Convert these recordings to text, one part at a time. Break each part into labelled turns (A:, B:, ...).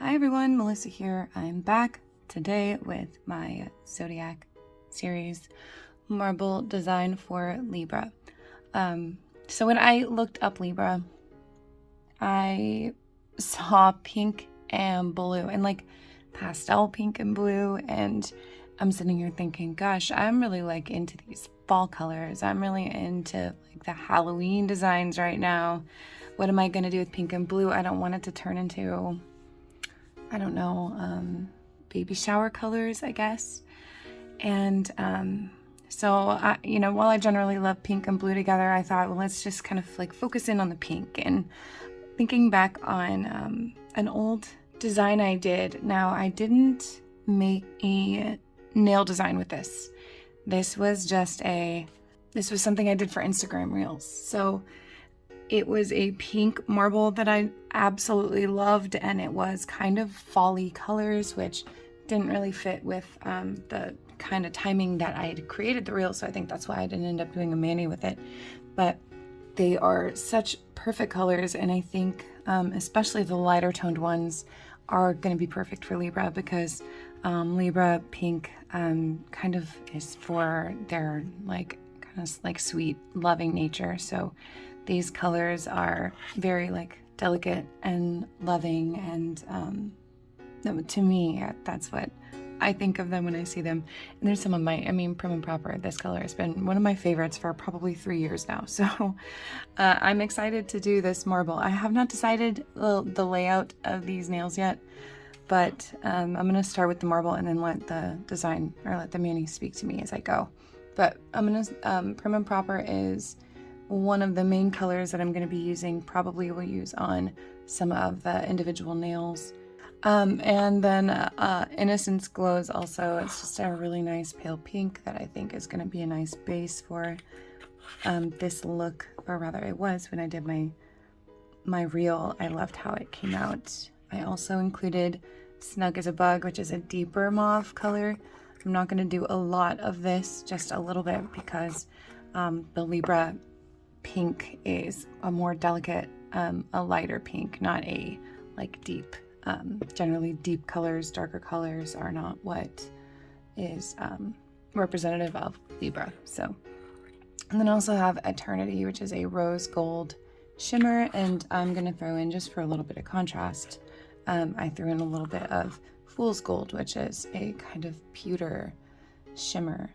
A: Hi everyone, Melissa here. I'm back today with my Zodiac series marble design for Libra. So when I looked up Libra, I saw pink and blue and like pastel pink and blue, and I'm sitting here thinking, gosh, I'm really like into these fall colors. I'm really into like the Halloween designs right now. What am I going to do with pink and blue? I don't want it to turn into, I don't know, baby shower colors, I guess. And so, while I generally love pink and blue together, I thought, well, let's just kind of like focus in on the pink. And thinking back on an old design I did, now I didn't make a nail design with this. This was something I did for Instagram Reels. So it was a pink marble that I absolutely loved, and it was kind of fall-y colors, which didn't really fit with the kind of timing that I had created the reel, so I think that's why I didn't end up doing a mani with it. But they are such perfect colors, and I think especially the lighter toned ones are going to be perfect for Libra, because Libra pink kind of is for their kind of sweet, loving nature. So these colors are very delicate and loving, and to me, that's what I think of them when I see them. And there's some of Prim and Proper, this color has been one of my favorites for probably 3 years now. So I'm excited to do this marble. I have not decided the layout of these nails yet, but I'm going to start with the marble and then let the design, or let the mani speak to me as I go. But I'm going to, Prim and Proper is one of the main colors that I'm going to be using, probably will use on some of the individual nails. And then Innocence Glows also. It's just a really nice pale pink that I think is going to be a nice base for this look, or rather it was when I did my reel. I loved how it came out. I also included Snug as a Bug, which is a deeper mauve color. I'm not going to do a lot of this, just a little bit, because the Libra pink is a more delicate, a lighter pink, not a deep. Generally deep colors, darker colors are not what is representative of Libra. So, and then I also have Eternity, which is a rose gold shimmer, and I'm going to throw in, just for a little bit of contrast, I threw in a little bit of Fool's Gold, which is a kind of pewter shimmer.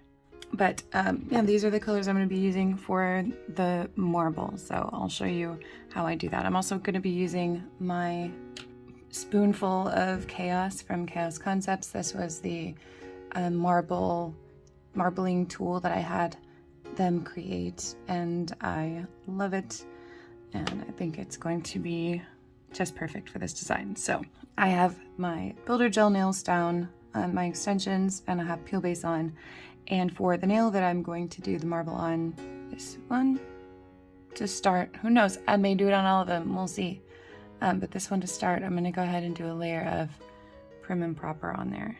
A: But yeah, these are the colors I'm going to be using for the marble, so I'll show you how I do that. I'm also going to be using my Spoonful of Chaos from Chaos Concepts. This was the marbling tool that I had them create, and I love it, and I think it's going to be just perfect for this design. So I have my builder gel nails down, my extensions, and I have peel base on. And for the nail that I'm going to do the marble on, this one to start, who knows, I may do it on all of them, we'll see. But this one to start, I'm going to go ahead and do a layer of Prim and Proper on there.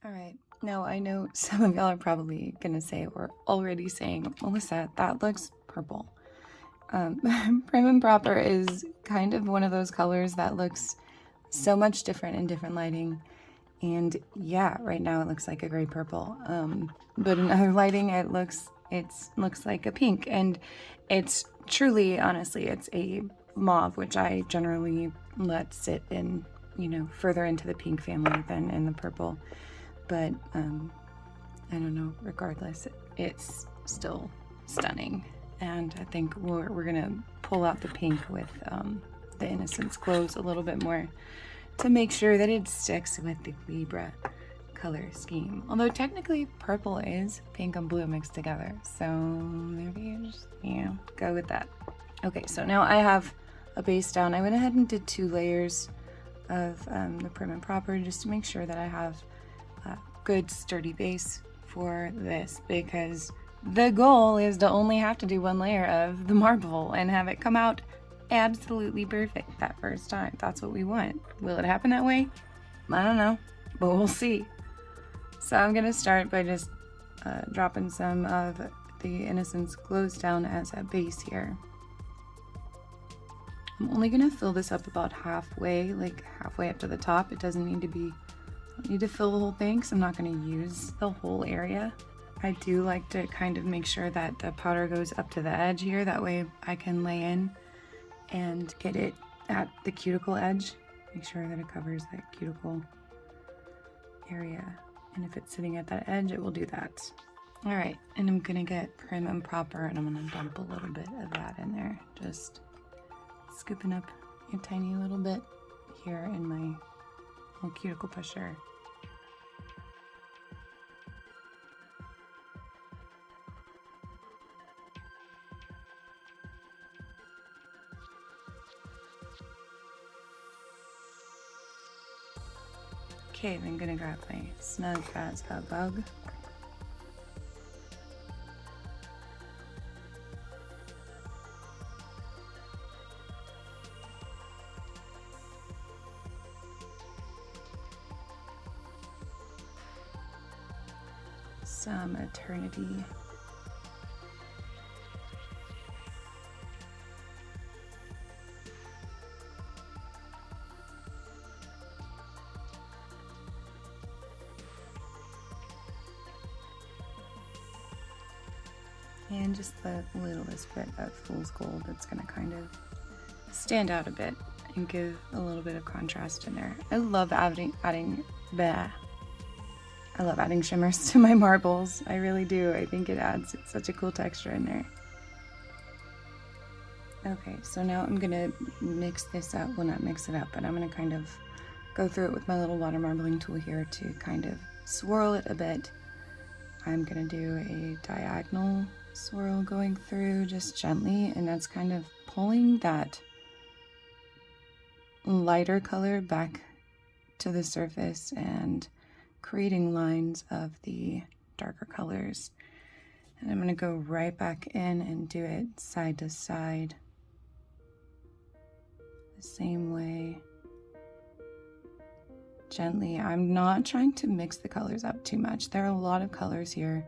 A: All right, now I know some of y'all are probably gonna say, or already saying, Melissa, that looks purple. Prim and Proper is kind of one of those colors that looks so much different in different lighting. And yeah, right now it looks like a gray purple. But in other lighting, it looks like a pink. And it's truly, honestly, it's a mauve, which I generally let sit in, further into the pink family than in the purple. But I don't know, regardless, it's still stunning. And I think we're gonna pull out the pink with the Innocence Glows a little bit more to make sure that it sticks with the Libra color scheme. Although technically purple is pink and blue mixed together, so maybe just go with that. Okay, so now I have a base down. I went ahead and did 2 layers of the prim and proper just to make sure that I have a good sturdy base for this, because the goal is to only have to do 1 layer of the marble and have it come out absolutely perfect that first time. That's what we want. Will it happen that way? I don't know, but we'll see. So I'm gonna start by just dropping some of the Innocence Glows down as a base here. I'm only gonna fill this up about halfway, like halfway up to the top. It doesn't need to be, I don't need to fill the whole thing, because I'm not gonna use the whole area. I do like to kind of make sure that the powder goes up to the edge here. That way I can lay in and get it at the cuticle edge. Make sure that it covers that cuticle area. And if it's sitting at that edge, it will do that. All right, and I'm gonna get prim and proper, and I'm gonna dump a little bit of that in there. Just scooping up a tiny little bit here in my little cuticle pusher. Okay, then I'm gonna grab my Snug as a Bug. Some Eternity. And just the littlest bit of Fool's Gold that's gonna kind of stand out a bit and give a little bit of contrast in there. I love adding shimmers to my marbles. I really do. I think it adds such a cool texture in there. Okay, so now I'm gonna mix this up. Well, not mix it up, but I'm gonna kind of go through it with my little water marbling tool here to kind of swirl it a bit. I'm gonna do a diagonal swirl going through just gently, and that's kind of pulling that lighter color back to the surface and creating lines of the darker colors. And I'm going to go right back in and do it side to side the same way, gently. I'm not trying to mix the colors up too much. There are a lot of colors here.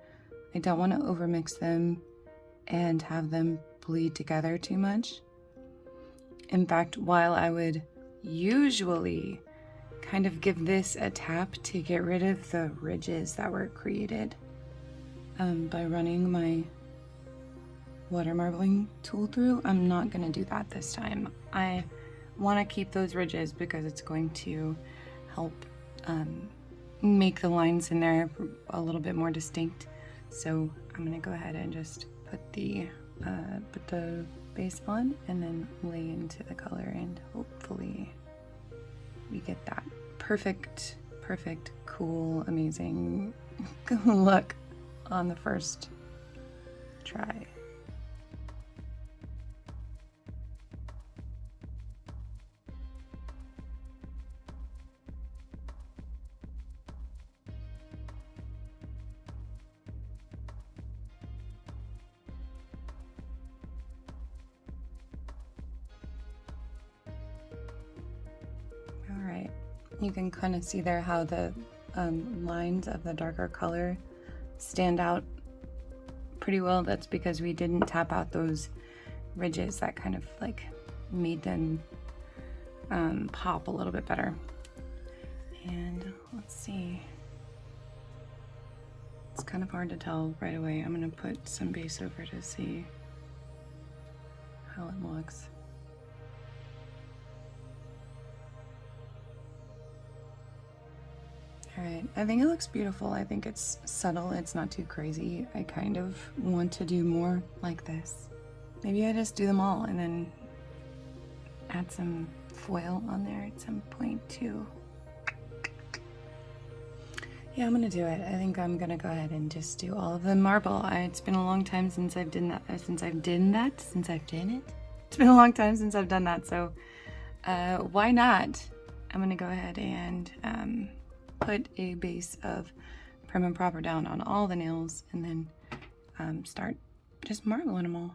A: I don't want to overmix them and have them bleed together too much. In fact, while I would usually kind of give this a tap to get rid of the ridges that were created by running my water marbling tool through, I'm not going to do that this time. I want to keep those ridges because it's going to help make the lines in there a little bit more distinct. So I'm going to go ahead and just put the base on and then lay into the color, and hopefully we get that perfect, cool, amazing look on the first try. You can kind of see there how the lines of the darker color stand out pretty well. That's because we didn't tap out those ridges that kind of like made them pop a little bit better. And let's see. It's kind of hard to tell right away. I'm going to put some base over to see how it looks. Alright, I think it looks beautiful. I think it's subtle, it's not too crazy. I kind of want to do more like this. Maybe I just do them all and then add some foil on there at some point too. Yeah, I'm gonna do it. I think I'm gonna go ahead and just do all of the marble. It's been a long time since I've done that. Since I've done it. It's been a long time since I've done that, so why not? I'm gonna go ahead and put a base of Prim and Proper down on all the nails and then start just marbling them all.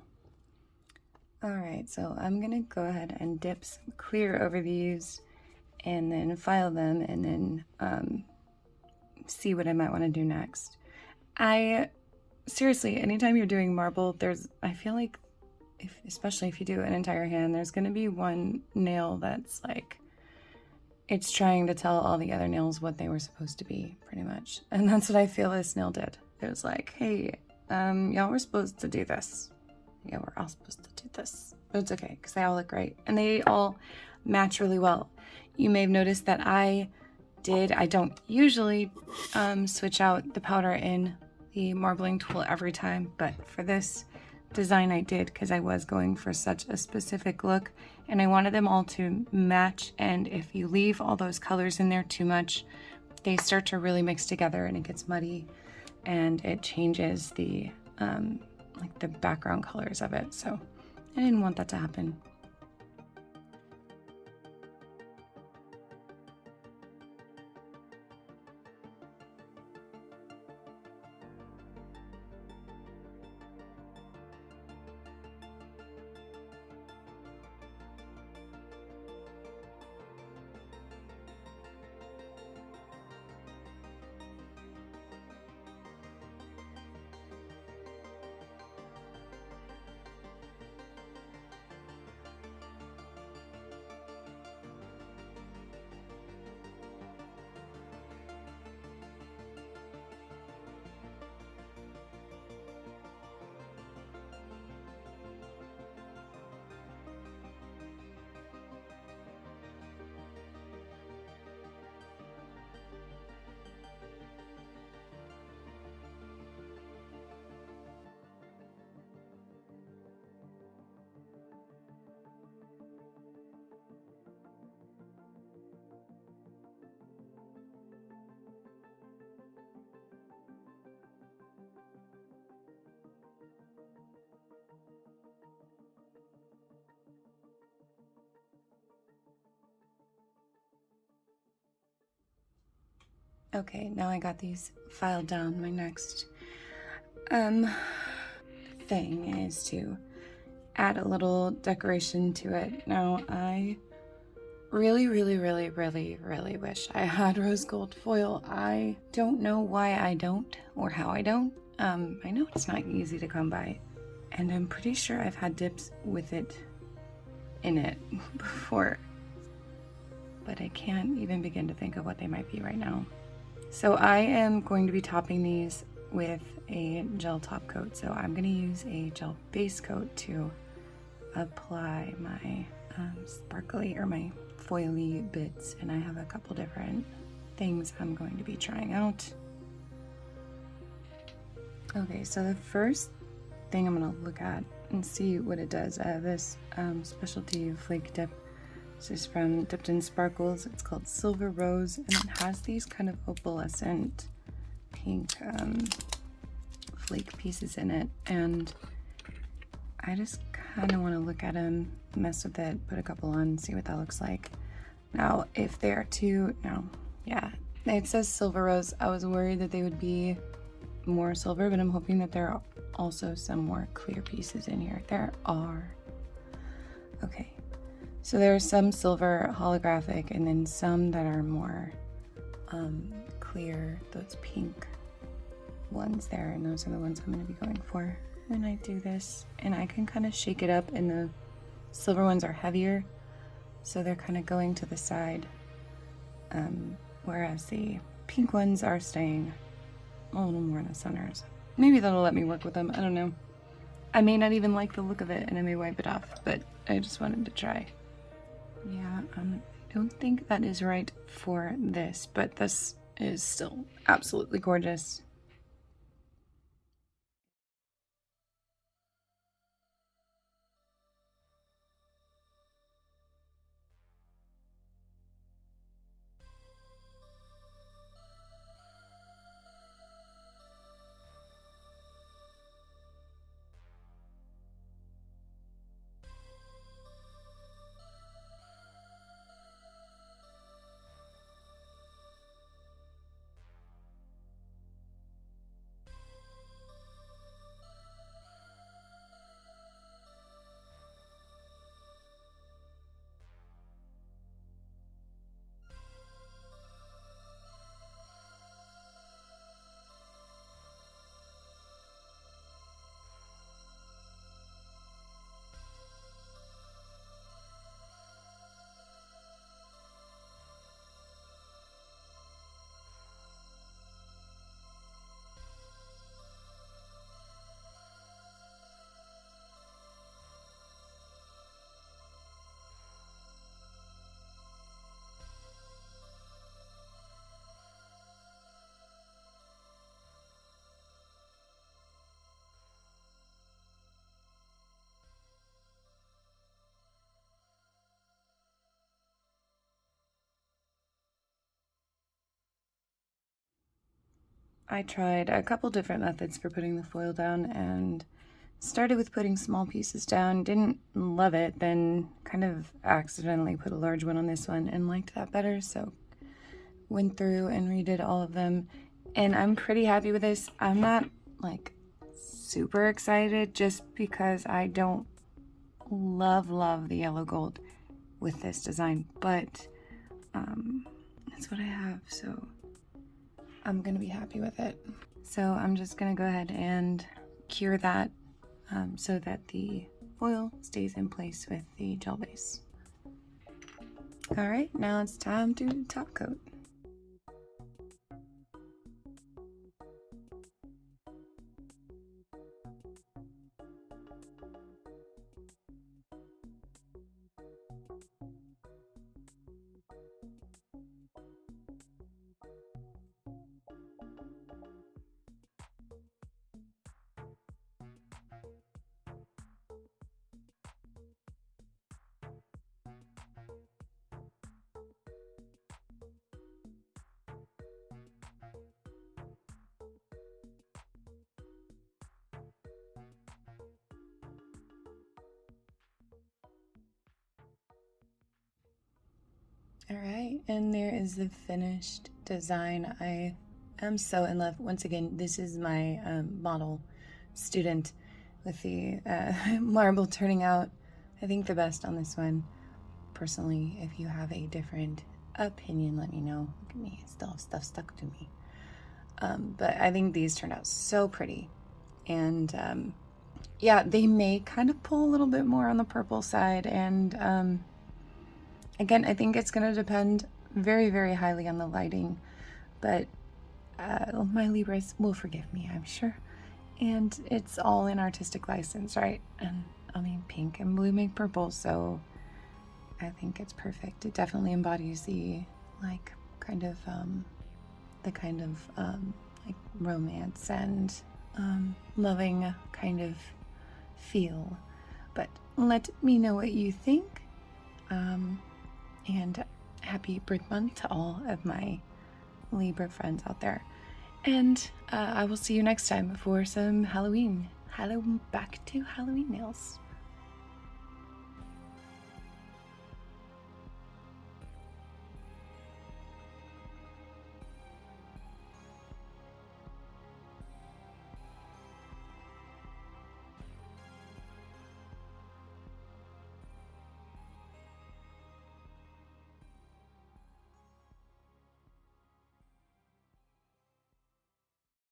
A: Alright, so I'm gonna go ahead and dip some clear over these and then file them and then see what I might want to do next. Seriously, anytime you're doing marble, I feel like, especially if you do an entire hand, there's going to be one nail that's like, it's trying to tell all the other nails what they were supposed to be, pretty much. And that's what I feel this nail did. It was like, hey, y'all were supposed to do this. Yeah, we're all supposed to do this. But it's okay, because they all look great. And they all match really well. You may have noticed that I don't usually switch out the powder in the marbling tool every time, but for this design I did because I was going for such a specific look and I wanted them all to match, and if you leave all those colors in there too much, they start to really mix together and it gets muddy and it changes the like the background colors of it, so I didn't want that to happen. Okay, now I got these filed down. My next thing is to add a little decoration to it. Now, I really wish I had rose gold foil. I don't know why I don't, or how I don't. I know it's not easy to come by, and I'm pretty sure I've had dips with it in it before, but I can't even begin to think of what they might be right now. So I am going to be topping these with a gel top coat. So I'm going to use a gel base coat to apply my sparkly or my foily bits. And I have a couple different things I'm going to be trying out. Okay, so the first thing I'm going to look at and see what it does. I have this specialty flake dip. This is from Dipped in Sparkles. It's called Silver Rose, and it has these kind of opalescent pink flake pieces in it. And I just kind of want to look at them, mess with it, put a couple on, see what that looks like. Now, if they are too, no, yeah, it says Silver Rose. I was worried that they would be more silver, but I'm hoping that there are also some more clear pieces in here. There are. Okay. So there are some silver holographic and then some that are more clear, those pink ones there, and those are the ones I'm going to be going for when I do this. And I can kind of shake it up, and the silver ones are heavier, so they're kind of going to the side, whereas the pink ones are staying a little more in the centers. Maybe that'll let me work with them, I don't know. I may not even like the look of it and I may wipe it off, but I just wanted to try. Yeah, I don't think that is right for this, but this is still absolutely gorgeous. I tried a couple different methods for putting the foil down and started with putting small pieces down, didn't love it, then kind of accidentally put a large one on this one and liked that better, so went through and redid all of them, and I'm pretty happy with this. I'm not like super excited just because I don't love the yellow gold with this design, but that's what I have, so I'm gonna be happy with it. So I'm just gonna go ahead and cure that so that the foil stays in place with the gel base. All right, now it's time to top coat. All right, and there is the finished design. I am so in love. Once again, this is my model student with the marble turning out, I think, the best on this one. Personally, if you have a different opinion, let me know. Look at me, still have stuff stuck to me. But I think these turned out so pretty. And yeah, they may kind of pull a little bit more on the purple side, and again, I think it's going to depend very highly on the lighting, but my Libras will forgive me, I'm sure. And it's all in artistic license, right? And I mean, pink and blue make purple, so I think it's perfect. It definitely embodies the like kind of like romance and loving kind of feel. But let me know what you think. And happy birth month to all of my Libra friends out there. And I will see you next time for some Halloween. Back to Halloween nails.